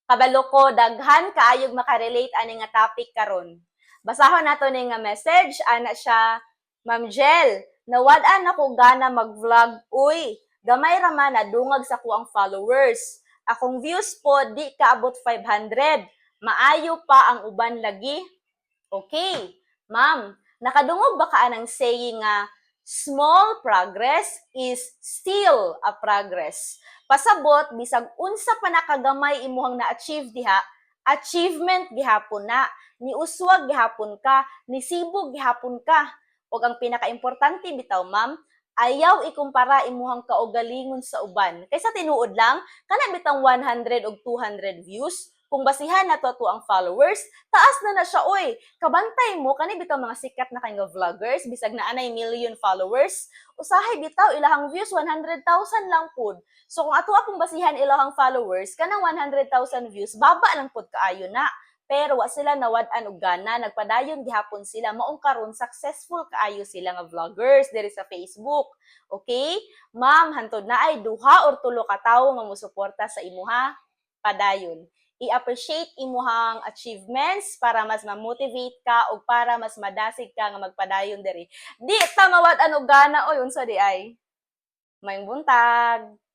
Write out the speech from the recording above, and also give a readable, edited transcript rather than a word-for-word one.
Kabalo ko, daghan kaayog makarelate ani nga topic karon. Basahon nato ni nga message, ana siya, Ma'am Jel, nawad-an ako gana mag-vlog, uy, gamay raman na dungag sa kuang followers. Akong views po di kaabot 500. Maayo pa ang uban lagi. Okay, ma'am, nakadungog ba ka ng saying nga small progress is still a progress? Pasabot, bisag unsa pa nakagamay imuhang na-achieve diha, achievement gihapon na, ni uswag gihapon ka, ni sibog gihapon ka. O ang pinaka-importante bitaw, ma'am, ayaw ikumpara imuhang kaugalingon sa uban. Kaysa tinuod lang, kana bitang 100 o 200 views, kung basihan na to ang followers, taas na siya, oy. Kabantay mo, kani bitaw mga sikat na kayo vloggers, bisag na anay million followers, usahay bitaw, ilahang views, 100,000 lang pud. So kung ato akong basihan ilahang followers, kanang 100,000 views, baba lang pud kaayo na. Pero wa sila nawad-an og gana, nagpadayon gihapon sila, maong karon successful kaayo sila nga vloggers diri sa Facebook. Okay? Ma'am, hantod na ay duha or tulo ka tawo nga mosuporta sa imuha, padayon. I-appreciate imuhang achievements para mas ma-motivate ka o para mas madasig ka nga magpadayon diri. Di ta mawad-an og gana oy unsa di ay? May buntag.